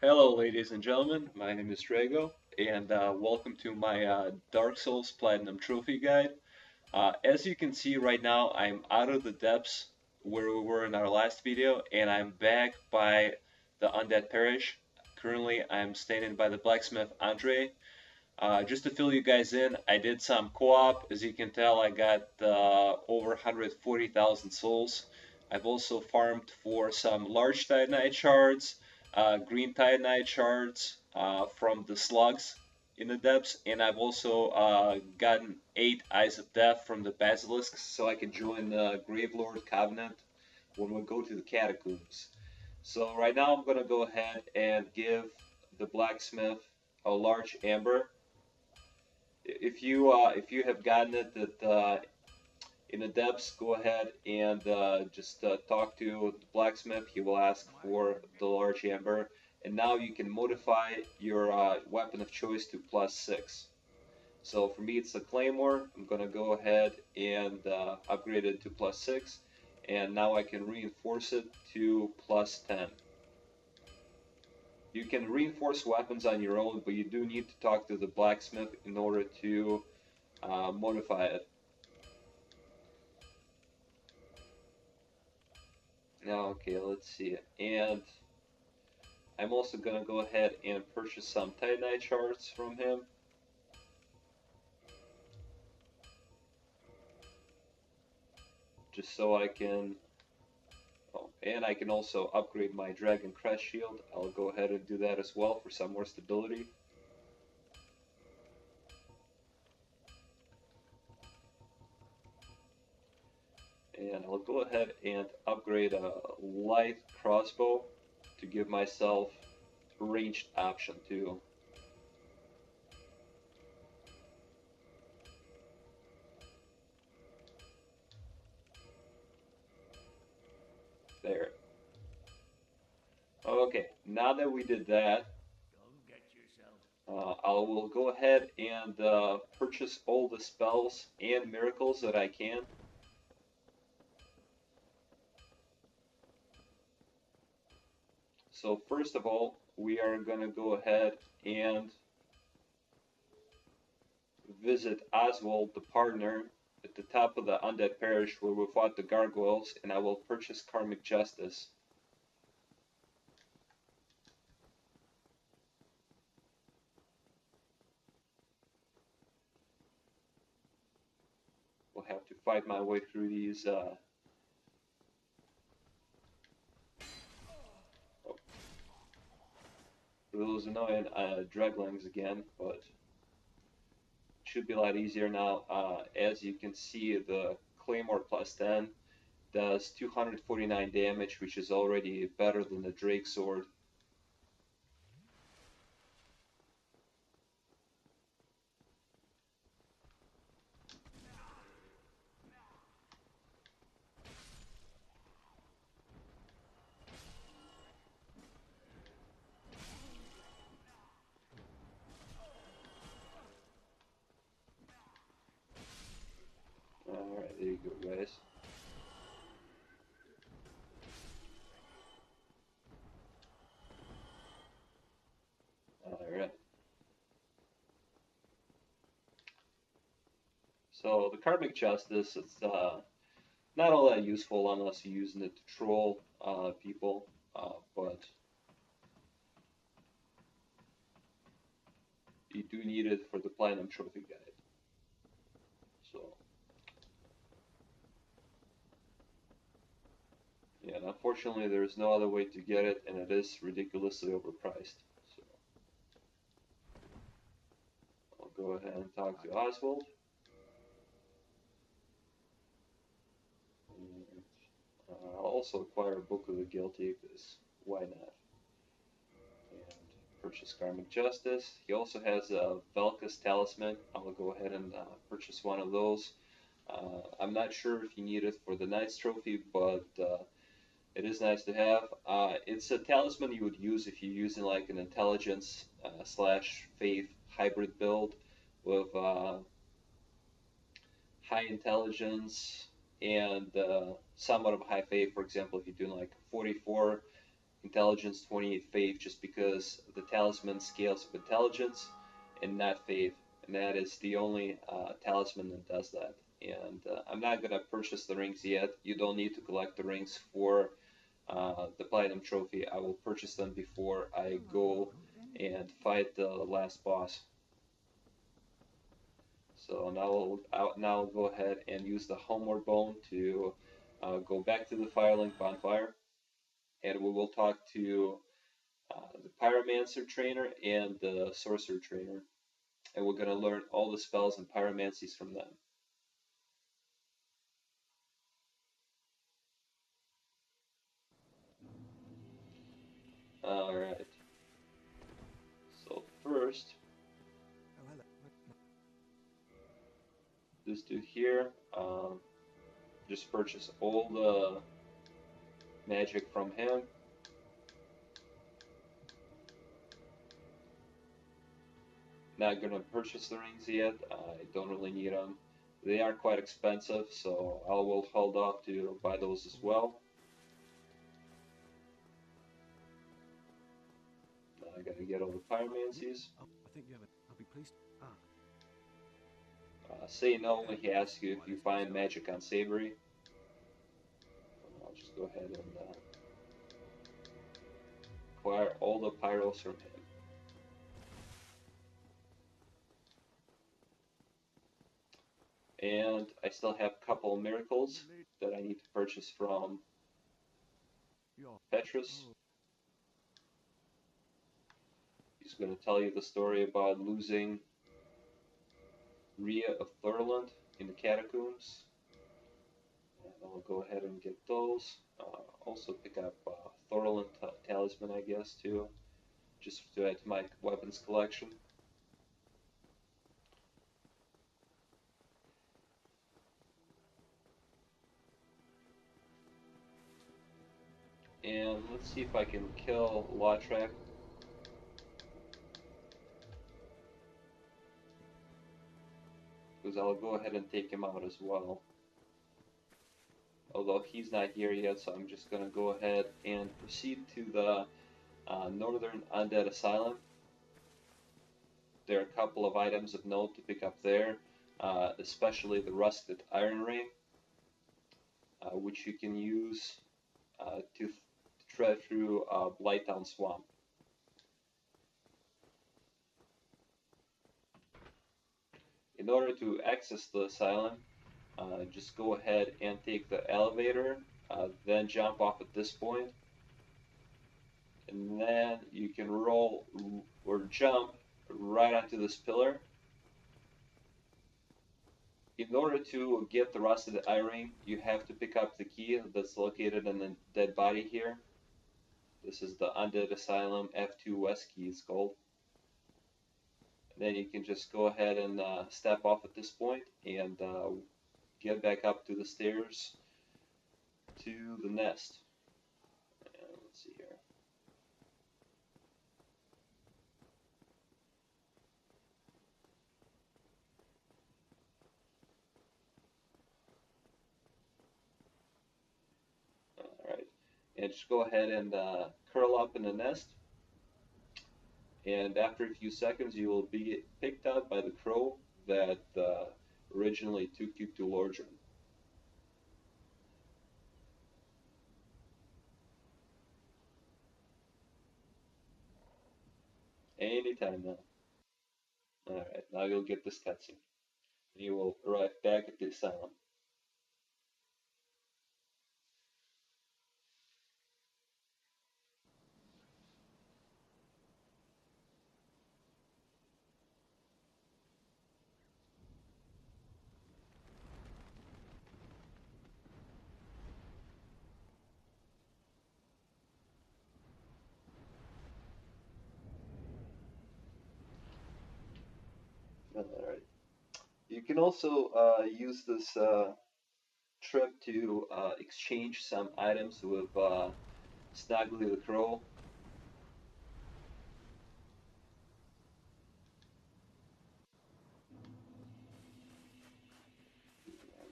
Hello, ladies and gentlemen. My name is Drago, and welcome to my Dark Souls Platinum Trophy Guide. As you can see right now, I'm out of the depths where we were in our last video, and I'm back by the Undead Parish. Currently, I'm standing by the blacksmith Andre. Just to fill you guys in, I did some co-op. As you can tell, I got over 140,000 souls. I've also farmed for some large titanite shards, green titanite shards from the slugs in the depths, and I've also gotten 8 Eyes of Death from the basilisks, so I can join the Gravelord Covenant when we go to the catacombs. So right now I'm gonna go ahead and give the blacksmith a large amber. If you have gotten it that in the depths, go ahead and just talk to the blacksmith. He will ask for the large amber, and now you can modify your weapon of choice to +6. So for me, it's the claymore. I'm gonna go ahead and upgrade it to +6, and now I can reinforce it to +10. You can reinforce weapons on your own, but you do need to talk to the blacksmith in order to modify it. Now, okay, let's see. And I'm also going to go ahead and purchase some Titanite shards from him. Just so I can... Oh, and I can also upgrade my Dragon Crest Shield. I'll go ahead and do that as well for some more stability. And I'll go ahead and upgrade a light crossbow to give myself a ranged option too. There. Okay, now that we did that, I will go ahead and purchase all the spells and miracles that I can. So first of all, we are going to go ahead and visit Oswald, the partner, at the top of the Undead Parish where we fought the gargoyles, and I will purchase Karmic Justice. We'll have to fight my way through these those annoying Dreglings again, but it should be a lot easier now. As you can see, the Claymore +10 does 249 damage, which is already better than the Drake Sword. Alright, there you go, guys. Alright. So the Karmic Justice, it's not all that useful unless you're using it to troll people, but you do need it for the Platinum Trophy Guide. So, yeah, and unfortunately there's no other way to get it, and it is ridiculously overpriced. So, I'll go ahead and talk to Oswald. I'll also acquire a Book of the Guilty, because why not? And purchase Karmic Justice. He also has a Velka's Talisman. I'll go ahead and purchase one of those. I'm not sure if you need it for the Knight's Trophy, but it is nice to have. It's a talisman you would use if you're using like an intelligence slash faith hybrid build with high intelligence and somewhat of high faith. For example, if you're doing like 44 intelligence, 28 faith, just because the talisman scales with intelligence and not faith, and that is the only talisman that does that. And I'm not gonna purchase the rings yet. You don't need to collect the rings for the platinum trophy. I will purchase them before I go and fight the last boss. So now I'll go ahead and use the homeward bone to go back to the Firelink bonfire, and we will talk to the Pyromancer trainer and the Sorcerer trainer, and we're gonna learn all the spells and pyromancies from them. All right. So first, this dude here, just purchase all the magic from him. Not gonna purchase the rings yet. I don't really need them. They are quite expensive, so I will hold off to buy those as well. I gotta get all the pyromancies. I think you have I'll be pleased. Say no when he asks you if you find magic on Savory. I'll just go ahead and acquire all the pyros from him. And I still have a couple of miracles that I need to purchase from Petrus. He's going to tell you the story about losing Rhea of Thorland in the catacombs. And I'll go ahead and get those. Also pick up Thorland talisman, I guess, too, just to add to my weapons collection. And let's see if I can kill Lawtrack. Because I'll go ahead and take him out as well. Although he's not here yet, so I'm just going to go ahead and proceed to the Northern Undead Asylum. There are a couple of items of note to pick up there, especially the Rusted Iron Ring, which you can use to tread through Blighttown Swamp. In order to access the asylum, just go ahead and take the elevator, then jump off at this point, and then you can roll or jump right onto this pillar. In order to get the Rusted Iron Ring, you have to pick up the key that's located in the dead body here. This is the Undead Asylum F2 West key, it's called. And then you can just go ahead and step off at this point and get back up to the stairs to the nest. And let's see here. Alright, and just go ahead and curl up in the nest. And after a few seconds, you will be picked up by the crow that originally took you to Lordran. Anytime now. Alright, now you'll get this cutscene. You will arrive back at the asylum. Alright. You can also use this trip to exchange some items with Snuggly the Crow.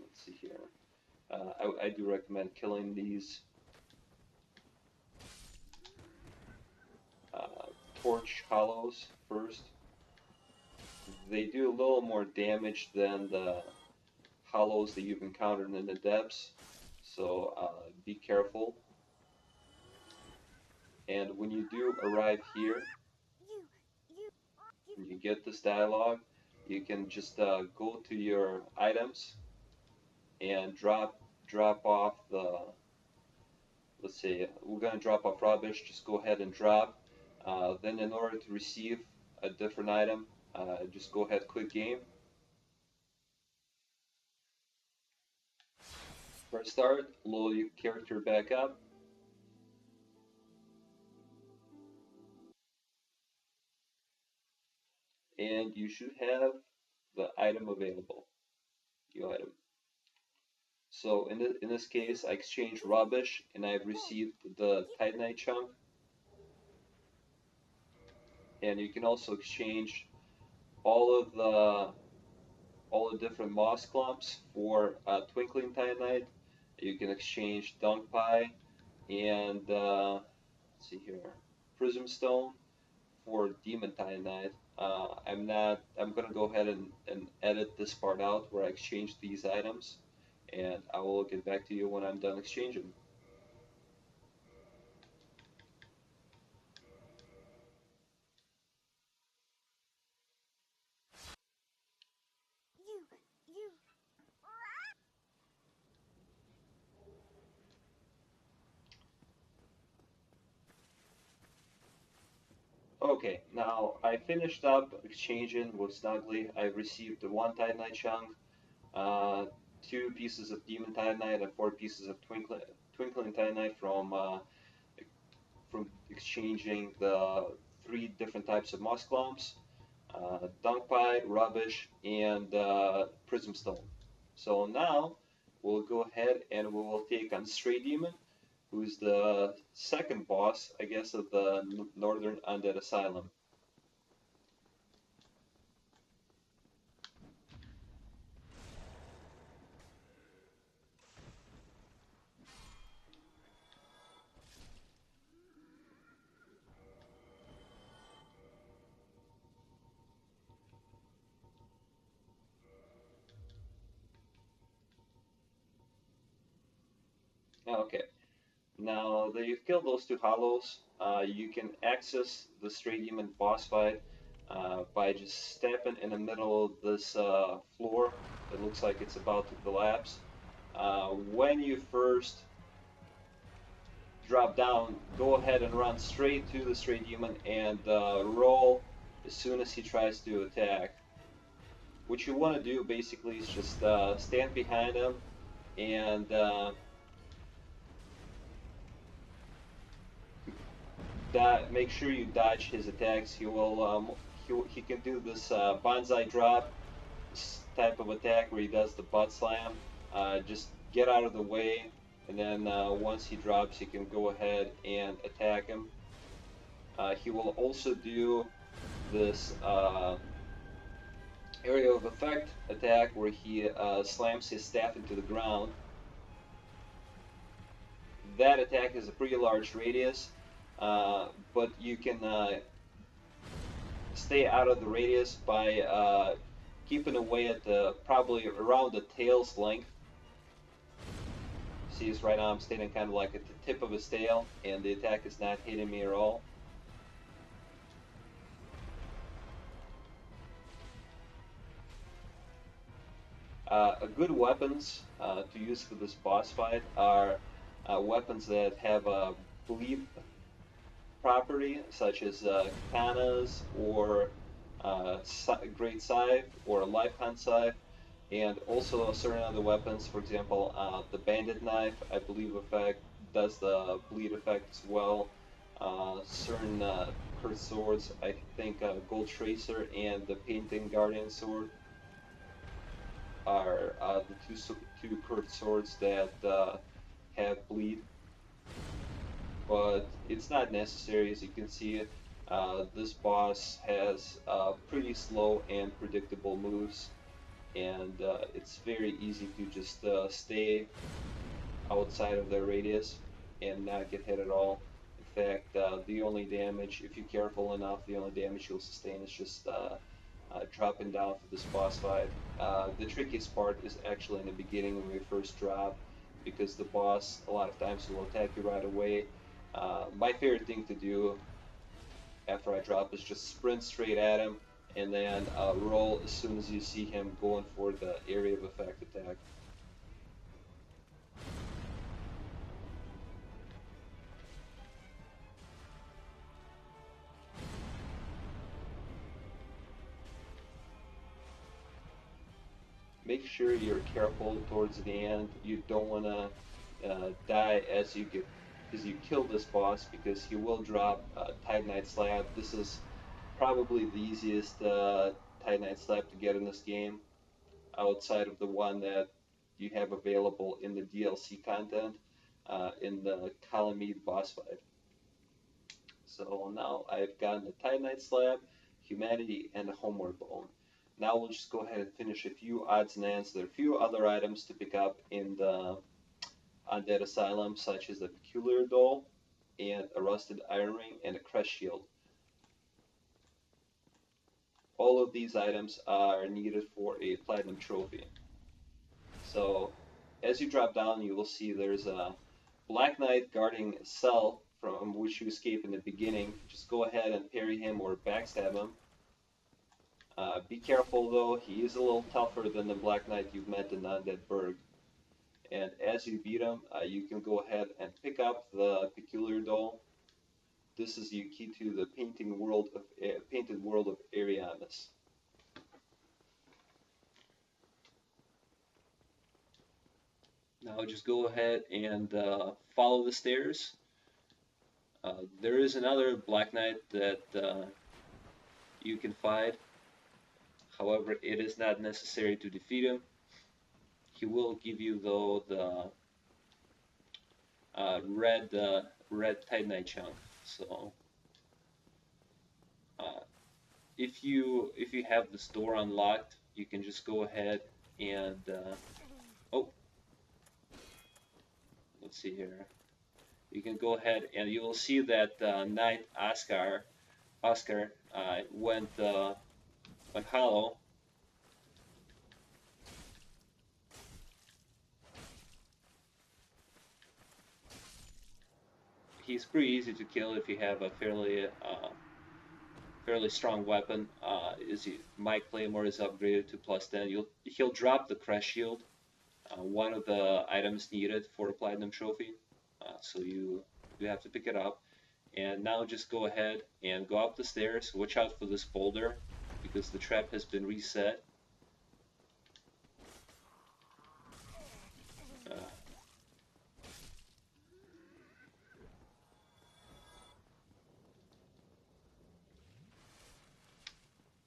Let's see here. I do recommend killing these. torch hollows first. They do a little more damage than the hollows that you've encountered in the depths, so be careful. And when you do arrive here, and you get this dialogue, you can just go to your items and drop off the, let's say we're going to drop off rubbish, just go ahead and drop. Then in order to receive a different item, just go ahead, click game. Press start, load your character back up. And you should have the item available, your item. So in this case, I exchanged rubbish and I've received the Titanite chunk. And you can also exchange all the different moss clumps for twinkling titanite. You can exchange dung pie and let's see here, prism stone for demon titanite. I'm gonna go ahead and edit this part out where I exchange these items, and I will get back to you when I'm done exchanging. Okay, now I finished up exchanging with Snuggly. I received one Titanite chunk, uh, two pieces of Demon Titanite, and four pieces of Twinkling Titanite from exchanging the three different types of moss clumps, dung pie, rubbish, and prism stone. So now we'll go ahead and we will take on Stray Demon, who's the second boss, I guess, of the Northern Undead Asylum. Okay, now that you've killed those two hollows, you can access the Stray Demon boss fight by just stepping in the middle of this floor. It looks like it's about to collapse. When you first drop down, go ahead and run straight to the Stray Demon and roll as soon as he tries to attack. What you want to do basically is just stand behind him and make sure you dodge his attacks. He can do this bonsai drop type of attack where he does the butt slam. Just get out of the way, and then once he drops, you can go ahead and attack him. He will also do this area of effect attack where he slams his staff into the ground. That attack has a pretty large radius, but you can stay out of the radius by keeping away at probably around the tail's length. See, this right now I'm standing kind of like at the tip of his tail, and the attack is not hitting me at all. Good weapons to use for this boss fight are weapons that have a bleed property, such as katanas or great scythe or life hunt scythe, and also certain other weapons. For example, the bandit knife, I believe, does the bleed effect as well. Certain cursed swords, I think Gold Tracer and the Painting Guardian sword are the two curved swords that have bleed, but it's not necessary. As you can see, this boss has pretty slow and predictable moves, and it's very easy to just stay outside of their radius and not get hit at all. fact, the only damage, if you're careful enough, the only damage you'll sustain is just dropping down for this boss fight. The trickiest part is actually in the beginning when you first drop, because the boss a lot of times will attack you right away. My favorite thing to do after I drop is just sprint straight at him and then roll as soon as you see him going for the area of effect attack. Make sure you're careful towards the end. You don't want to die as you kill this boss, because he will drop Titanite Slab. This is probably the easiest Titanite Slab to get in this game, outside of the one that you have available in the DLC content in the Calamite boss fight. So now I've gotten the Titanite Slab, Humanity, and the Homeward Bone. Now we'll just go ahead and finish a few odds and ends. There are a few other items to pick up in the Undead Asylum, such as the Peculiar Doll, and a Rusted Iron Ring, and a Crest Shield. All of these items are needed for a Platinum Trophy. So as you drop down, you will see there's a Black Knight guarding a cell from which you escape in the beginning. Just go ahead and parry him or backstab him. Be careful though, he is a little tougher than the Black Knight you've met in Undead Burg. And as you beat him, you can go ahead and pick up the Peculiar Doll. This is your key to the painted world of Ariamis. Now just go ahead and follow the stairs. There is another Black Knight that you can fight. However, it is not necessary to defeat him. He will give you though the red Titanite chunk. So if you have this door unlocked, you can just go ahead and oh, let's see here. You can go ahead and you will see that Knight Oscar went hollow. He's pretty easy to kill if you have a fairly strong weapon. My Claymore is upgraded to +10. He'll drop the Crest Shield, one of the items needed for a Platinum Trophy. So you have to pick it up. And now just go ahead and go up the stairs. Watch out for this boulder, because the trap has been reset.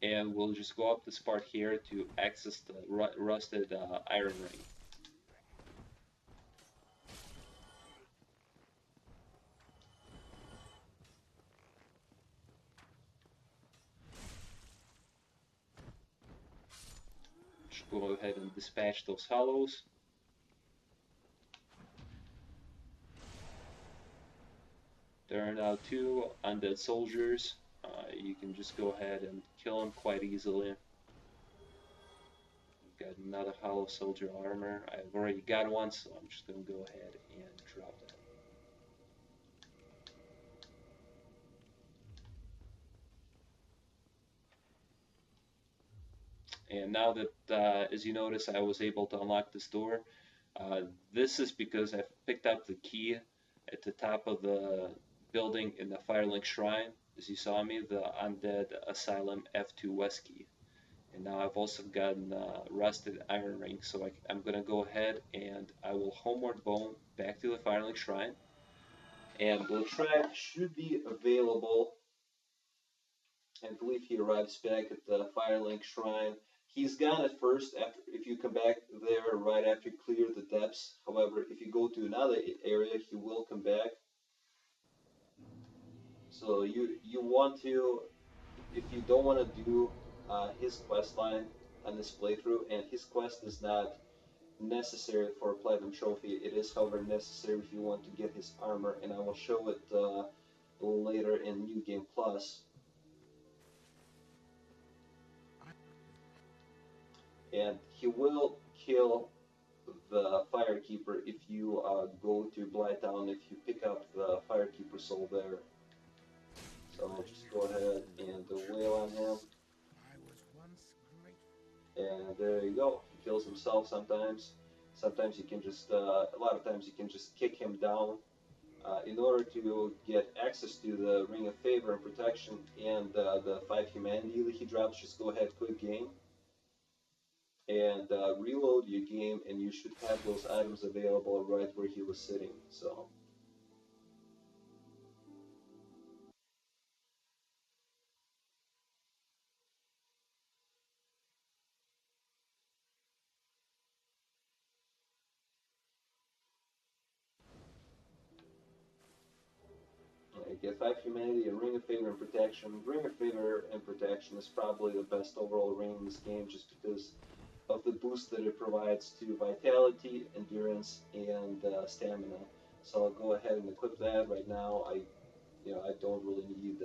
And we'll just go up this part here to access the rusted iron ring. Just go ahead and dispatch those hollows. There are now 2 undead soldiers. You can just go ahead and kill them quite easily. We've got another hollow soldier armor. I've already got one, so I'm just going to go ahead and drop that. And now that, as you notice, I was able to unlock this door. This is because I've picked up the key at the top of the building in the Firelink Shrine. As you saw me, the Undead Asylum F2 West key. And now I've also gotten rusted iron ring, so I'm going to go ahead and I will Homeward Bone back to the Firelink Shrine. And the track should be available. I believe he arrives back at the Firelink Shrine. He's gone at first if you come back there right after you clear the depths. However, if you go to another area, he will come back. So you want to, if you don't want to do his quest line on this playthrough, and his quest is not necessary for a Platinum Trophy. It is, however, necessary if you want to get his armor, and I will show it later in New Game Plus. And he will kill the Firekeeper if you go to Blighttown, if you pick up the Firekeeper soul there. So just go ahead and wail on him. And there you go. He kills himself sometimes. Sometimes you can just, a lot of times you can just kick him down. In order to get access to the Ring of Favor and Protection and the 5 humanity that he drops, just go ahead, quit game, and reload your game, and you should have those items available right where he was sitting. So. Get 5 humanity, a Ring of Favor and Protection. Ring of Favor and Protection is probably the best overall ring in this game just because of the boost that it provides to vitality, endurance, and stamina. So I'll go ahead and equip that right now. I don't really need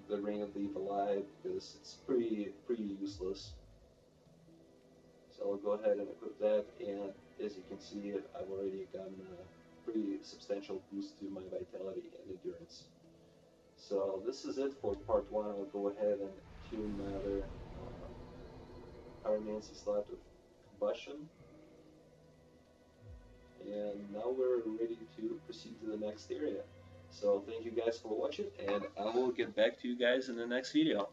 the Ring of Leave Alive because it's pretty useless. So I'll go ahead and equip that, and as you can see, I've already gotten a pretty substantial boost to my vitality and endurance. So this is it for part 1. I'll go ahead and tune my other Pyromancy slot with Combustion. And now we're ready to proceed to the next area. So thank you guys for watching, and I will get back to you guys in the next video.